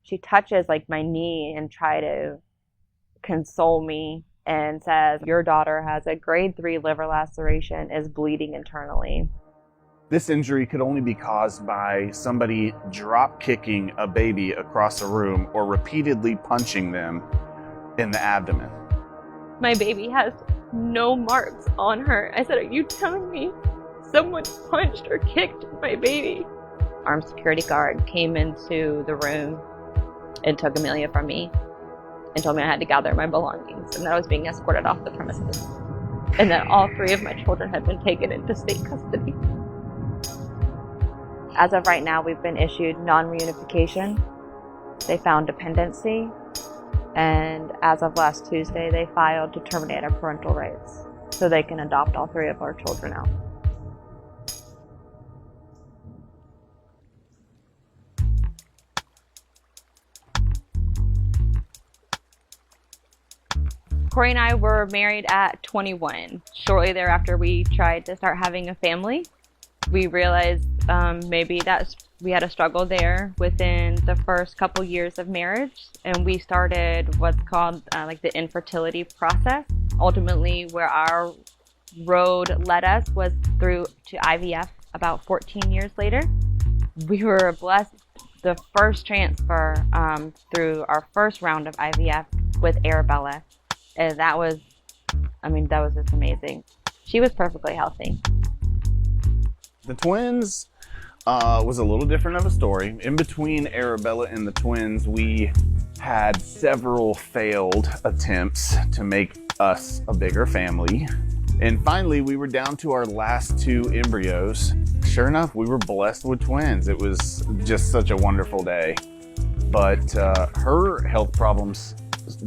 She touches like my knee and try to console me and says, "Your daughter has a grade 3 liver laceration, is bleeding internally." This injury could only be caused by somebody drop kicking a baby across a room or repeatedly punching them in the abdomen. My baby has no marks on her. I said, "Are you telling me someone punched or kicked my baby?" Armed security guard came into the room and took Amelia from me and told me I had to gather my belongings and that I was being escorted off the premises and that all 3 of my children had been taken into state custody. As of right now, we've been issued non-reunification. They found dependency, and as of last Tuesday, they filed to terminate our parental rights so they can adopt all 3 of our children out. Corey and I were married at 21. Shortly thereafter, we tried to start having a family. We realized maybe we had a struggle there within the first couple years of marriage, and we started what's called like the infertility process. Ultimately, where our road led us was through to IVF about 14 years later. We were blessed the first transfer through our first round of IVF with Arabella. And that was just amazing. She was perfectly healthy. The twins was a little different of a story. In between Arabella and the twins, we had several failed attempts to make us a bigger family. And finally, we were down to our last 2 embryos. Sure enough, we were blessed with twins. It was just such a wonderful day. But her health problems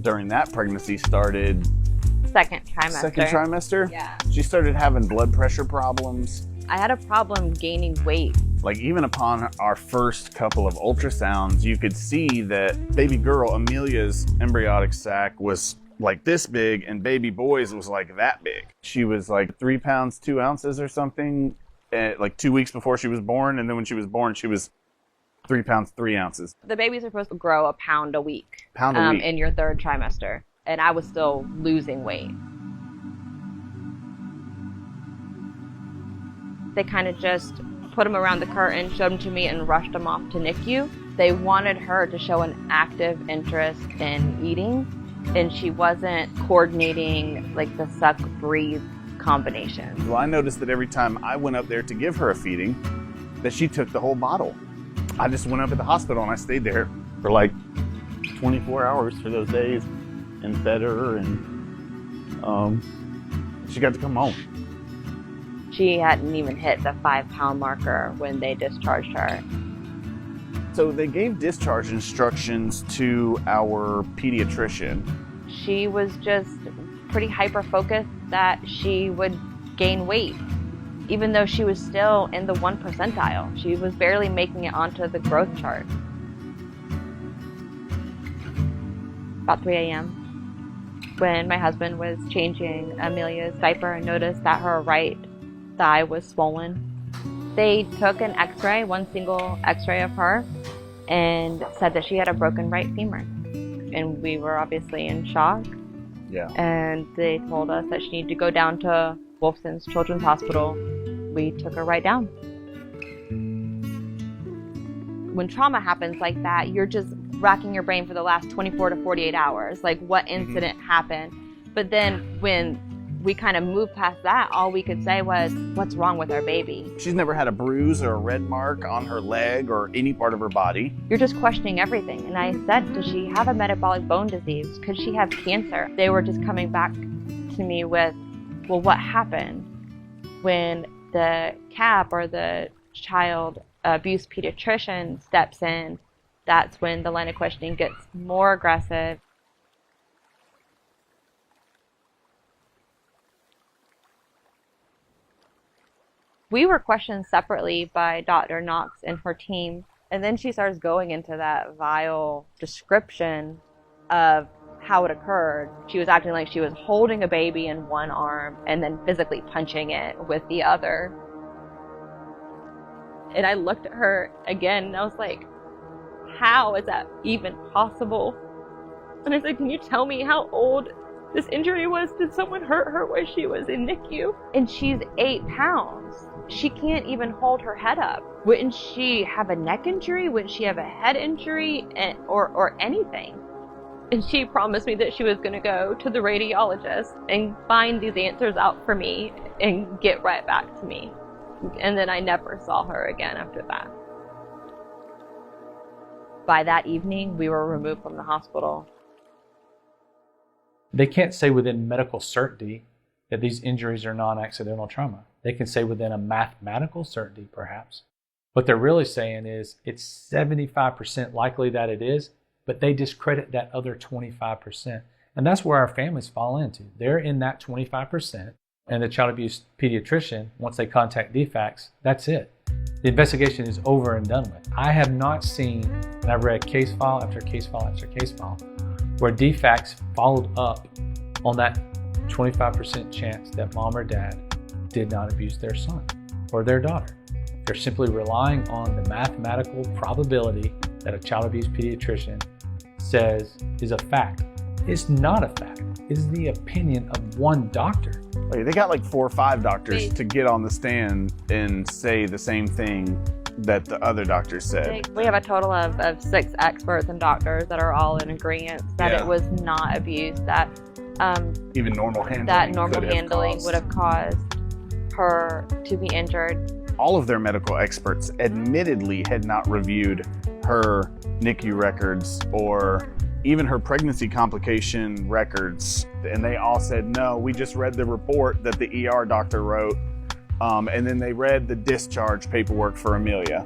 during that pregnancy started Second trimester. Yeah. She started having blood pressure problems. I had a problem gaining weight. Like even upon our first couple of ultrasounds, you could see that baby girl Amelia's embryonic sac was like this big and baby boy's was like that big. She was like 3 pounds, 2 ounces or something, like 2 weeks before she was born. And then when she was born, she was 3 pounds, 3 ounces. The babies are supposed to grow a pound a week. In your 3rd trimester. And I was still losing weight. They kind of just put them around the curtain, showed them to me, and rushed them off to NICU. They wanted her to show an active interest in eating, and she wasn't coordinating like the suck-breathe combination. Well, I noticed that every time I went up there to give her a feeding, that she took the whole bottle. I just went up at the hospital and I stayed there for like 24 hours for those days and fed her, and she got to come home. She hadn't even hit the 5-pound marker when they discharged her. So they gave discharge instructions to our pediatrician. She was just pretty hyper-focused that she would gain weight, even though she was still in the 1 percentile. She was barely making it onto the growth chart. About 3 a.m. when my husband was changing Amelia's diaper, I noticed that her right thigh was swollen. They took an x-ray, 1 single x-ray of her, and said that she had a broken right femur. And we were obviously in shock. Yeah. And they told us that she needed to go down to Wolfson's Children's Hospital. We took her right down. When trauma happens like that, you're just racking your brain for the last 24 to 48 hours. Like, what incident happened? But then when we kind of moved past that, all we could say was, what's wrong with our baby? She's never had a bruise or a red mark on her leg or any part of her body. You're just questioning everything. And I said, does she have a metabolic bone disease? Could she have cancer? They were just coming back to me with, well, what happened? When the CAP, or the child abuse pediatrician, steps in, that's when the line of questioning gets more aggressive. We were questioned separately by Dr. Knox and her team, and then she starts going into that vile description of how it occurred. She was acting like she was holding a baby in one arm and then physically punching it with the other. And I looked at her again and I was like, how is that even possible? And I said, can you tell me how old this injury was? Did someone hurt her when she was in NICU? And she's 8 pounds. She can't even hold her head up. Wouldn't she have a neck injury? Wouldn't she have a head injury or anything? And she promised me that she was going to go to the radiologist and find these answers out for me and get right back to me. And then I never saw her again after that. By that evening, we were removed from the hospital. They can't say within medical certainty that these injuries are non-accidental trauma. They can say within a mathematical certainty, perhaps. What they're really saying is it's 75% likely that it is, but they discredit that other 25%. And that's where our families fall into. They're in that 25%, and the child abuse pediatrician, once they contact DFCS, that's it. The investigation is over and done with. I have not seen, and I've read case file after case file after case file, where DFCS followed up on that 25% chance that mom or dad did not abuse their son or their daughter. They're simply relying on the mathematical probability that a child abuse pediatrician says is a fact. It's not a fact. It's the opinion of one doctor. They got like 4 or 5 doctors to get on the stand and say the same thing that the other doctors said. We have a total of 6 experts and doctors that are all in agreement that it was not abuse, that even normal handling, would have caused her to be injured. All of their medical experts admittedly had not reviewed her NICU records or even her pregnancy complication records. And they all said, no, we just read the report that the ER doctor wrote. And then they read the discharge paperwork for Amelia,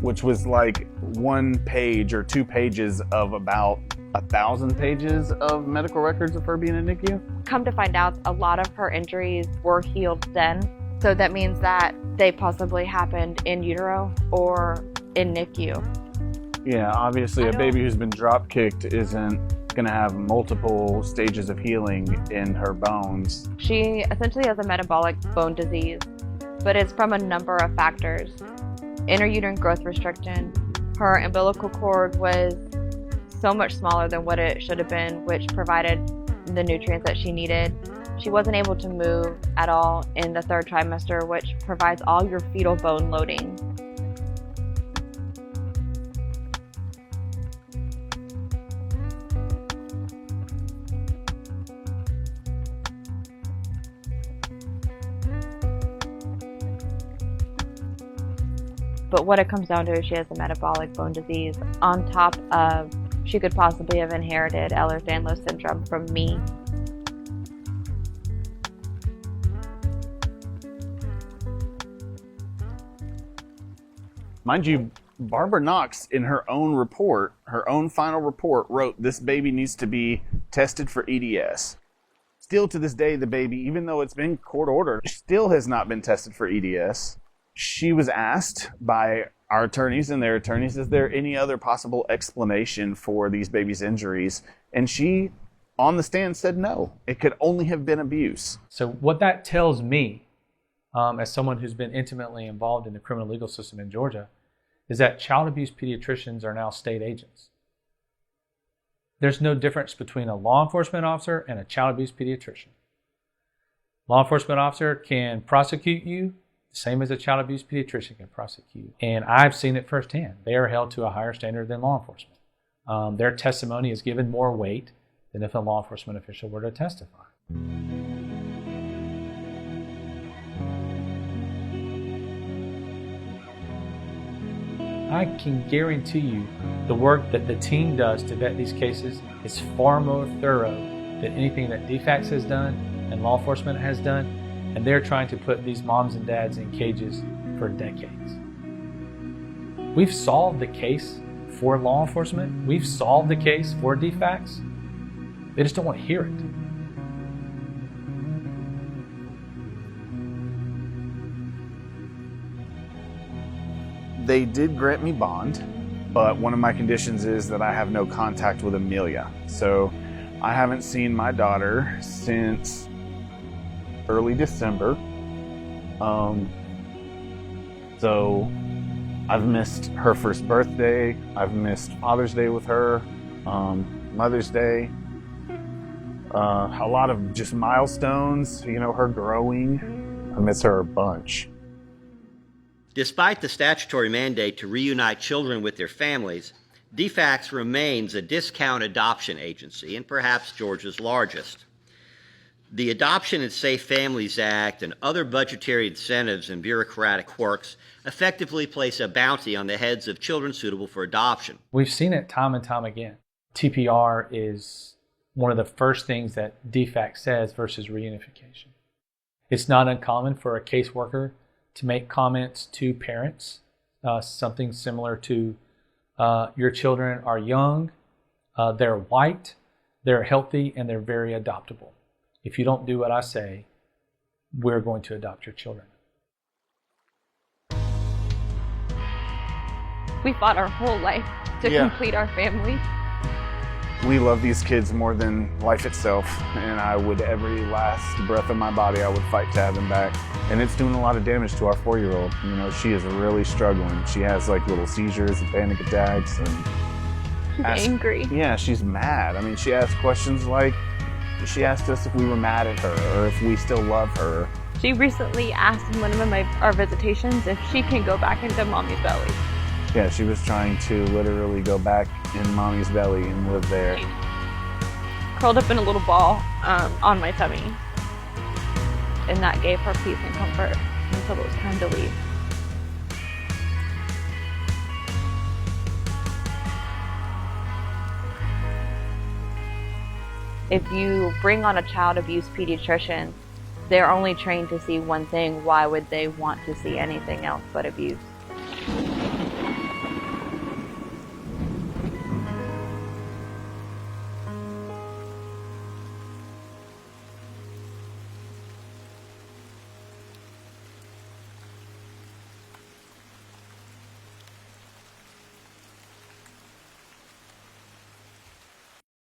which was like 1 page or 2 pages of about 1,000 pages of medical records of her being in NICU. Come to find out, a lot of her injuries were healed then. So that means that they possibly happened in utero or in NICU. Yeah, obviously a baby who's been drop kicked isn't going to have multiple stages of healing in her bones. She essentially has a metabolic bone disease, but it's from a number of factors. Intrauterine growth restriction. Her umbilical cord was so much smaller than what it should have been, which provided the nutrients that she needed. She wasn't able to move at all in the 3rd trimester, which provides all your fetal bone loading. But what it comes down to is she has a metabolic bone disease on top of she could possibly have inherited Ehlers-Danlos syndrome from me. Mind you, Barbara Knox, in her own report, her own final report, wrote this baby needs to be tested for EDS. Still to this day, the baby, even though it's been court ordered, still has not been tested for EDS. She was asked by our attorneys and their attorneys, is there any other possible explanation for these babies' injuries? And she, on the stand, said no. It could only have been abuse. So what that tells me, as someone who's been intimately involved in the criminal legal system in Georgia, is that child abuse pediatricians are now state agents. There's no difference between a law enforcement officer and a child abuse pediatrician. Law enforcement officer can prosecute you the same as a child abuse pediatrician can prosecute you. And I've seen it firsthand. They are held to a higher standard than law enforcement. Their testimony is given more weight than if a law enforcement official were to testify. I can guarantee you the work that the team does to vet these cases is far more thorough than anything that DFCS has done and law enforcement has done, and they're trying to put these moms and dads in cages for decades. We've solved the case for law enforcement. We've solved the case for DFCS. They just don't want to hear it. They did grant me bond, but one of my conditions is that I have no contact with Amelia. So I haven't seen my daughter since early December. So I've missed her first birthday. I've missed Father's Day with her, Mother's Day. A lot of just milestones, her growing. I miss her a bunch. Despite the statutory mandate to reunite children with their families, DFCS remains a discount adoption agency and perhaps Georgia's largest. The Adoption and Safe Families Act and other budgetary incentives and bureaucratic quirks effectively place a bounty on the heads of children suitable for adoption. We've seen it time and time again. TPR is one of the first things that DFCS says versus reunification. It's not uncommon for a caseworker to make comments to parents, something similar to, your children are young, they're white, they're healthy, and they're very adoptable. If you don't do what I say, we're going to adopt your children. We fought our whole life to complete our family. We love these kids more than life itself, and I would, every last breath of my body, I would fight to have them back. And it's doing a lot of damage to our 4-year-old. She is really struggling. She has little seizures and panic attacks. And She's angry. Yeah, she's mad. She asked questions like, she asked us if we were mad at her or if we still love her. She recently asked in one of our visitations if she can go back into mommy's belly. Yeah, she was trying to literally go back in mommy's belly and live there. Curled up in a little ball on my tummy. And that gave her peace and comfort until it was time to leave. If you bring on a child abuse pediatrician, they're only trained to see one thing. Why would they want to see anything else but abuse?